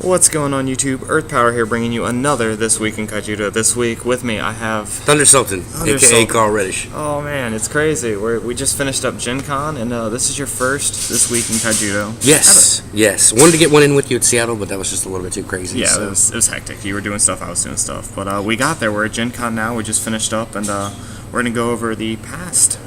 What's going on, YouTube? Earth Power here, bringing you another This Week in Kaijudo. This week with me, I have Thunder Sultan, a.k.a. Carl Reddish. Oh man, it's crazy. We just finished up Gen Con, and this is your first This Week in Kaijudo. Yes. Wanted to get one in with you at Seattle, but that was just a little bit too crazy. Yeah, so. it was hectic. You were doing stuff, I was doing stuff. But we got there. We're at Gen Con now. We just finished up, and we're going to go over the past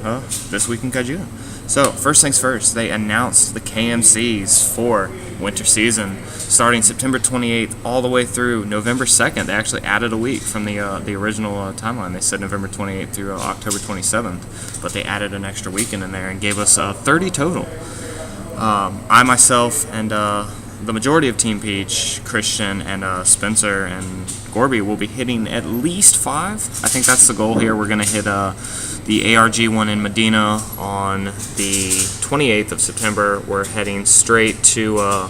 This Week in Kaijudo. So, first things first, they announced the KMCs for winter season, starting September 28th all the way through November 2nd. They actually added a week from the original timeline. They said November 28th through October 27th, but they added an extra weekend in there and gave us 30 total. I myself and the majority of Team Peach, Christian and Spencer and Gorby, will be hitting at least 5. I think that's the goal here. We're going to hit the ARG one in Medina on the 28th of September. We're heading straight to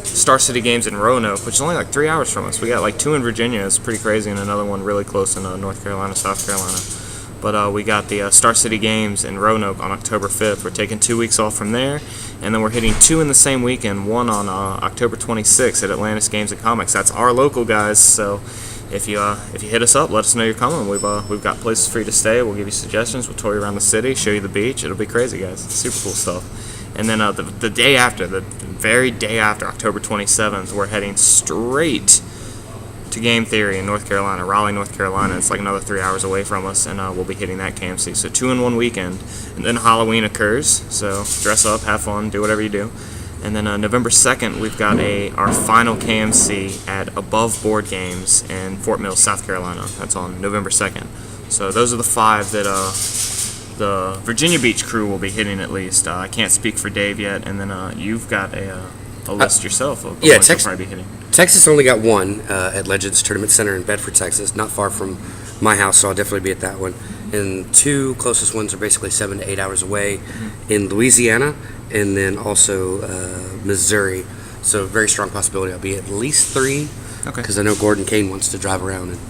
Star City Games in Roanoke, which is only like 3 hours from us. We got like 2 in Virginia. It's pretty crazy, and another one really close in North Carolina, South Carolina. But we got the Star City Games in Roanoke on October 5th. We're taking 2 weeks off from there, and then we're hitting 2 in the same weekend, one on October 26th at Atlantis Games and Comics. That's our local guys, so if you hit us up, let us know you're coming. We've got places for you to stay. We'll give you suggestions. We'll tour you around the city, show you the beach. It'll be crazy, guys. It's super cool stuff. And then the day after, the very day after, October 27th, we're heading straight to Game Theory in North Carolina, Raleigh, North Carolina. It's like another 3 hours away from us, and we'll be hitting that KMC. So 2 in 1 weekend. And then Halloween occurs, so dress up, have fun, do whatever you do. And then November 2nd, we've got our final KMC at Above Board Games in Fort Mill, South Carolina. That's on November 2nd. So those are the 5 that the Virginia Beach crew will be hitting at least. I can't speak for Dave yet, and then you've got a list yourself of ones you'll probably be hitting. Texas only got 1 at Legends Tournament Center in Bedford, Texas, not far from my house, so I'll definitely be at that one. And 2 closest ones are basically 7 to 8 hours away in Louisiana, and then also Missouri. So very strong possibility I'll be at least 3. Okay. Because I know Gordon Kane wants to drive around and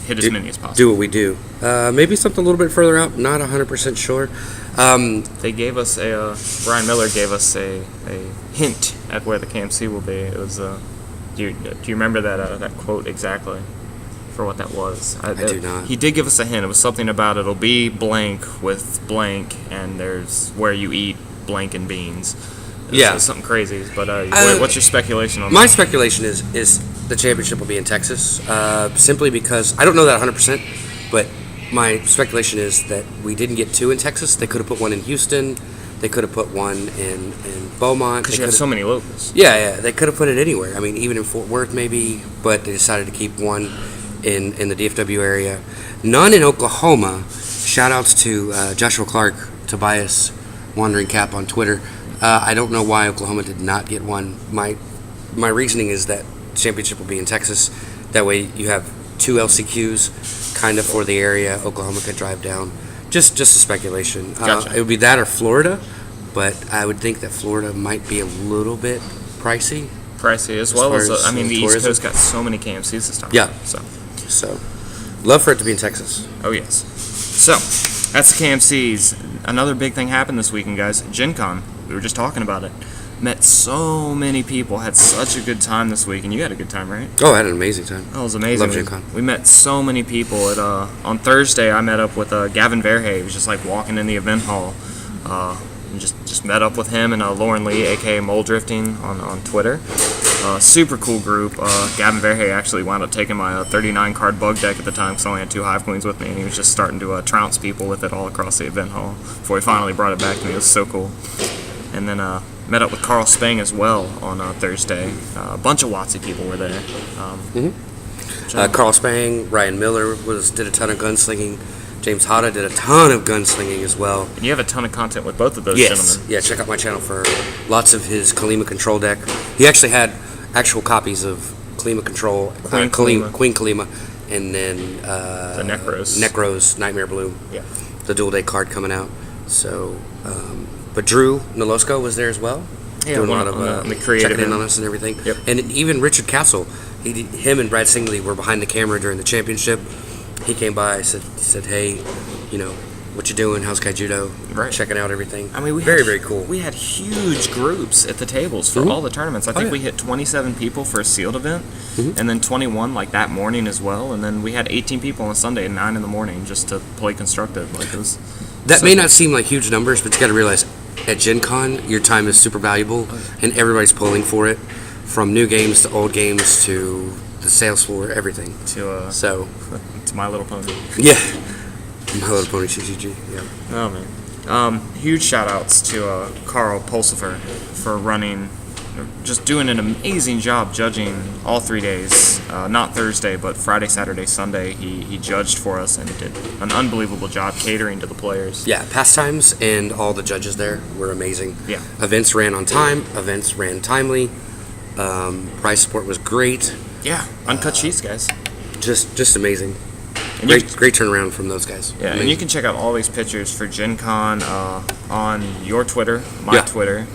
hit as many as possible. Do what we do. Maybe something a little bit further out. Not 100% sure. They gave us Brian Miller gave us a hint at where the KMC will be. It was do you remember that quote exactly for what that was? I do not. He did give us a hint. It was something about it'll be blank with blank, and there's where you eat blank and beans. Yeah, something crazy. But what's your speculation on that? My speculation is the championship will be in Texas, simply because I don't know that 100%, but my speculation is that we didn't get 2 in Texas. They could have put 1 in Houston. They could have put 1 in Beaumont. Because you have so many locals. Yeah. They could have put it anywhere. I mean, even in Fort Worth maybe, but they decided to keep 1 in the DFW area. None in Oklahoma. Shout-outs to Joshua Clark, Tobias, Wandering Cap on Twitter. I don't know why Oklahoma did not get 1. My reasoning is that the championship will be in Texas. That way you have 2 LCQs kind of for the area. Oklahoma could drive down. Just a speculation. Gotcha. It would be that or Florida, but I would think that Florida might be a little bit pricey. As well as the East Coast got so many KMCs this time. Yeah. So love for it to be in Texas. Oh, yes. So, that's the KMCs. Another big thing happened this weekend, guys. Gen Con. We were just talking about it. Met so many people. Had such a good time this week. And you had a good time, right? Oh, I had an amazing time. Oh, it was amazing. Love Gen Con. We met so many people. On Thursday, I met up with Gavin Verhey. He was just like walking in the event hall. And just met up with him and Lauren Lee, a.k.a. Mole Drifting, on Twitter. Super cool group. Gavin Verhey actually wound up taking my 39-card bug deck at the time because I only had 2 Hive Queens with me, and he was just starting to trounce people with it all across the event hall before he finally brought it back to me. It was so cool. And then met up with Carl Spang as well on Thursday. A bunch of WotC people were there. Carl Spang, Ryan Miller did a ton of gunslinging. James Hada did a ton of gunslinging as well. And you have a ton of content with both of those gentlemen. Yeah, check out my channel for lots of his Kalima control deck. He actually had actual copies of Kalima control, Queen Kalima, and then the Necros, Nightmare Bloom. Yeah. The dual day card coming out. So, but Drew Nolosco was there as well. Yeah, doing a lot of checking in on us and everything. Yep. And even Richard Castle, him and Brad Singley were behind the camera during the championship. He came by, said, hey, what you doing? How's Kaijudo? Right. Checking out everything. I mean, very cool. We had huge groups at the tables for all the tournaments. I think we hit 27 people for a sealed event, and then 21 like that morning as well. And then we had 18 people on Sunday at 9 in the morning just to play constructive. Like it was. That may not seem like huge numbers, but you got to realize at Gen Con, your time is super valuable, and everybody's pulling for it, from new games to old games to the sales floor, everything. To My Little Pony. Yeah. My Little Pony CCG, yeah. Oh, man. Huge shout-outs to Carl Pulsifer for just doing an amazing job judging all 3 days. Not Thursday, but Friday, Saturday, Sunday. He judged for us and did an unbelievable job catering to the players. Yeah, pastimes and all the judges there were amazing. Yeah. Events ran on time. Events ran timely. Prize support was great. Yeah, uncut sheets, guys. Just amazing. And Great turnaround from those guys. Yeah, amazing. And you can check out all these pictures for Gen Con on your Twitter, my Twitter,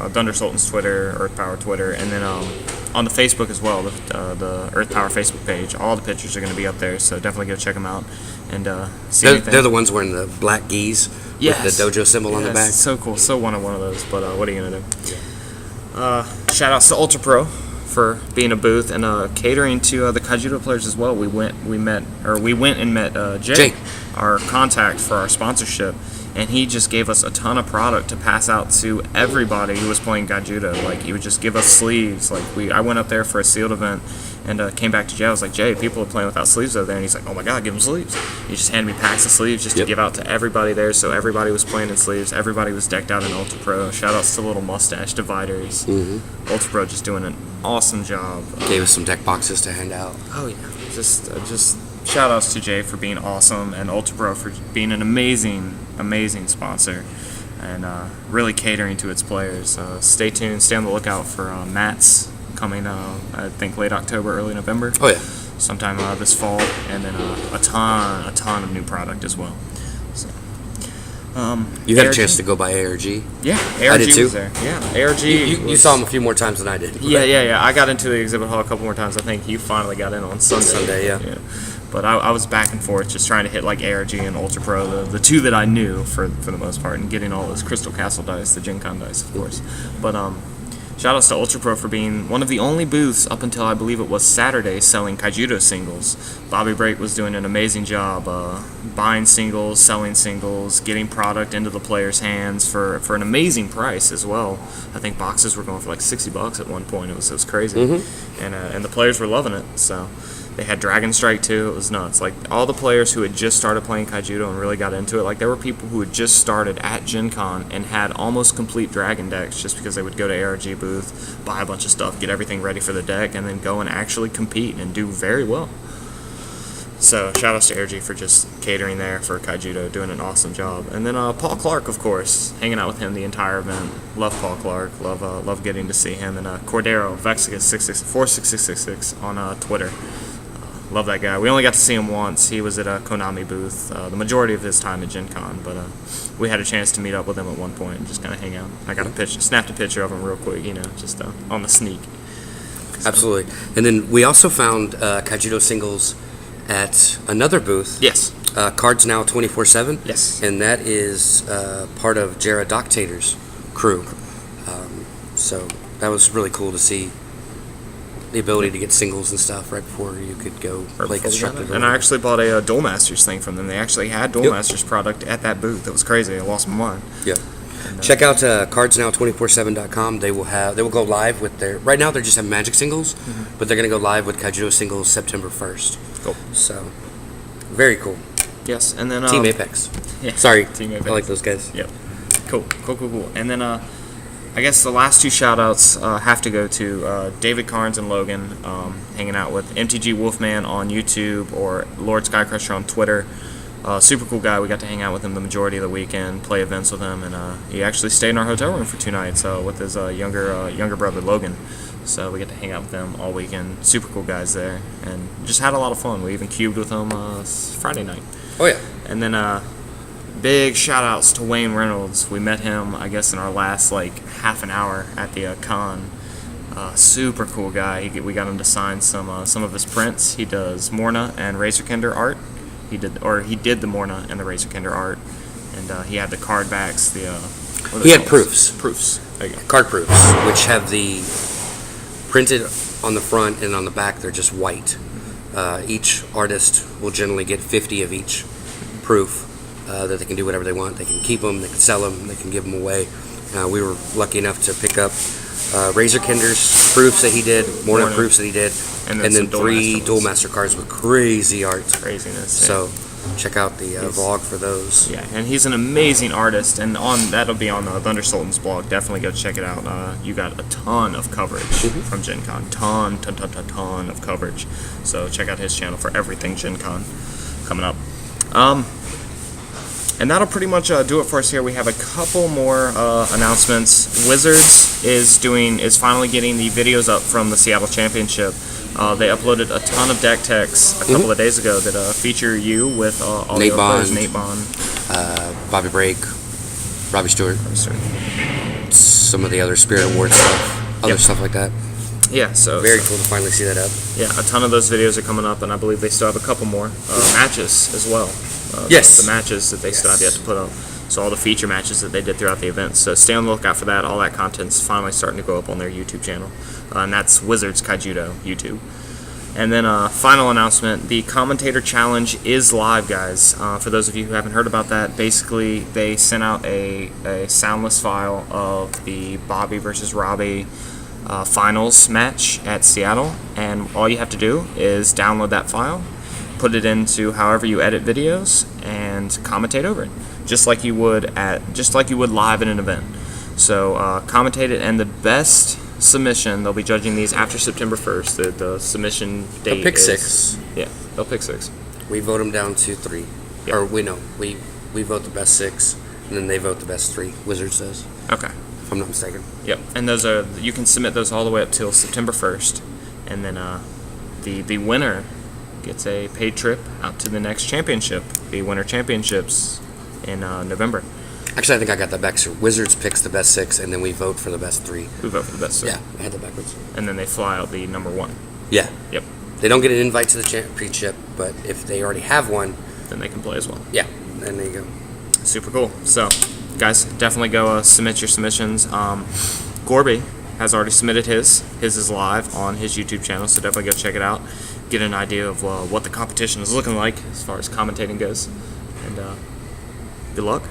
Thunder Sultan's Twitter, Earth Power Twitter, and then on the Facebook as well, the Earth Power Facebook page. All the pictures are going to be up there, so definitely go check them out and see anything. They're the ones wearing the black gis with the dojo symbol on the back. So cool. So wanted one of those, but what are you going to do? Shout outs to Ultra Pro for being a booth and catering to the Kaijudo players as well. We went and met Jay, our contact for our sponsorship, and he just gave us a ton of product to pass out to everybody who was playing Kaijudo. Like, he would just give us sleeves. Like, I went up there for a sealed event and came back to Jay. I was like, Jay, people are playing without sleeves over there. And he's like, oh my God, give them sleeves. He just handed me packs of sleeves just to give out to everybody there. So everybody was playing in sleeves. Everybody was decked out in Ultra Pro. Shout outs to Little Mustache Dividers. Ultra Pro just doing an awesome job. Gave us some deck boxes to hand out. Oh yeah, just shout outs to Jay for being awesome and Ultra Pro for being an amazing sponsor and really catering to its players. Stay tuned, stay on the lookout for Matt's coming I think late October, early November. Oh yeah, sometime this fall, and then a ton of new product as well. So, you had a chance to go by ARG. Yeah, ARG I did too. was there. Yeah, ARG. You saw him a few more times than I did. Yeah. I got into the exhibit hall a couple more times. I think you finally got in on Sunday. Yeah. But I was back and forth just trying to hit like ARG and Ultra Pro, the two that I knew for the most part, and getting all those Crystal Castle dice, the Gen Con dice, of course. But shout outs to Ultra Pro for being one of the only booths up until I believe it was Saturday selling Kaijudo singles. Bobby Brake was doing an amazing job buying singles, selling singles, getting product into the players' hands for an amazing price as well. I think boxes were going for like $60 at one point. It was crazy, and the players were loving it. So. They had Dragon Strike too. It was nuts. Like, all the players who had just started playing Kaijudo and really got into it, like, there were people who had just started at Gen Con and had almost complete Dragon decks just because they would go to ARG booth, buy a bunch of stuff, get everything ready for the deck, and then go and actually compete and do very well. So, shout outs to ARG for just catering there for Kaijudo, doing an awesome job. And then Paul Clark, of course, hanging out with him the entire event. Love Paul Clark. Love getting to see him. And Cordero, Vexicus46666 on Twitter. Love that guy. We only got to see him once. He was at a Konami booth the majority of his time at Gen Con, but we had a chance to meet up with him at one point and just kind of hang out. I got snapped a picture of him real quick, just on the sneak. Absolutely. And then we also found Kaijudo singles at another booth. Yes. Cards Now 24/7. Yes. And that is part of Jared Doctator's crew. So that was really cool to see. The ability to get singles and stuff right before you could go play constructive. And I actually bought a Duel Masters thing from them. They actually had Duel Masters product at that booth. It was crazy. I lost my mind. Yeah. And, check out cardsnow247.com. They will go live with their. Right now they're just having Magic singles, but they're going to go live with Kaijudo singles September 1st. Cool. So, very cool. Yes, and then Team Apex. Yeah. Sorry, Team Apex. I like those guys. Yep. Cool. And then I guess the last two shout-outs have to go to David Carnes and Logan, hanging out with MTG Wolfman on YouTube or Lord Skycrusher on Twitter. Super cool guy. We got to hang out with him the majority of the weekend, play events with him, and he actually stayed in our hotel room for 2 nights with his younger brother Logan. So we get to hang out with them all weekend. Super cool guys there, and just had a lot of fun. We even cubed with them Friday night. Oh yeah. And then big shout outs to Wayne Reynolds. We met him, I guess, in our last half an hour at the con. Super cool guy. We got him to sign some of his prints. He does Morna and Razorkender art. He did the Morna and the Razorkender art, and he had the card backs. He had proofs. Proofs. There you go. Card proofs, which have the printed on the front and on the back. They're just white. Each artist will generally get 50 of each proof that they can do whatever they want. They can keep them, they can sell them, they can give them away. We were lucky enough to pick up Razor Kinder's proofs that he did, Morna proofs that he did, and then 3 Duel Master cards with crazy art. Craziness. Yeah. So check out the vlog for those. Yeah, and he's an amazing artist, and that'll be on the Thunder Sultan's blog. Definitely go check it out. You got a ton of coverage from Gen Con. Ton of coverage. So check out his channel for everything Gen Con coming up. And that'll pretty much do it for us here. We have a couple more announcements. Wizards is finally getting the videos up from the Seattle Championship. They uploaded a ton of deck techs a couple of days ago that feature you with all Nate the Bond, players. Nate Bond, Bobby Brake, Robbie Stewart, some of the other Spirit Award stuff, other stuff like that. Yeah, so very cool to finally see that up. Yeah, a ton of those videos are coming up, and I believe they still have a couple more matches as well. Yes, the matches that they still have yet to put up. So all the feature matches that they did throughout the event. So stay on the lookout for that. All that content's finally starting to go up on their YouTube channel, and that's Wizards Kaijudo YouTube. And then final announcement: the Commentator Challenge is live, guys. For those of you who haven't heard about that, basically they sent out a soundless file of the Bobby versus Robbie finals match at Seattle, and all you have to do is download that file, put it into however you edit videos, and commentate over it, just like you would live at an event. So commentate it, and the best submission, they'll be judging these after September 1st. The submission date they'll pick is 6. Yeah, they'll pick 6. We vote them down to 3. Yep. Or we vote the best 6, and then they vote the best 3. Wizards does. Okay. If I'm not mistaken. Yep, and those are, you can submit those all the way up till September 1st, and then the winner gets a paid trip out to the next championship, the Winter Championships in November. Actually, I think I got that back. So Wizards picks the best 6, and then we vote for the best 3. We vote for the best 6. Yeah, I had that backwards. And then they fly out the number 1. Yeah. Yep. They don't get an invite to the championship, but if they already have one, then they can play as well. Yeah, and there you go. Super cool. So, guys, definitely go submit your submissions. Gorby has already submitted his. His is live on his YouTube channel, so definitely go check it out. Get an idea of what the competition is looking like as far as commentating goes. And good luck.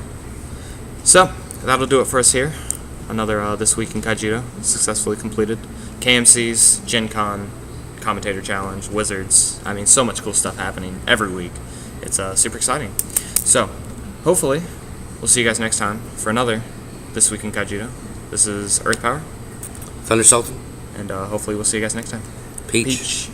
So, that'll do it for us here. Another This Week in Kaijudo successfully completed. KMCs, Gen Con, Commentator Challenge, Wizards. I mean, so much cool stuff happening every week. It's super exciting. So, hopefully, we'll see you guys next time for another This Week in Kaijudo. This is Earth Power. Thunder Sultan. And hopefully we'll see you guys next time. Peach. Peach.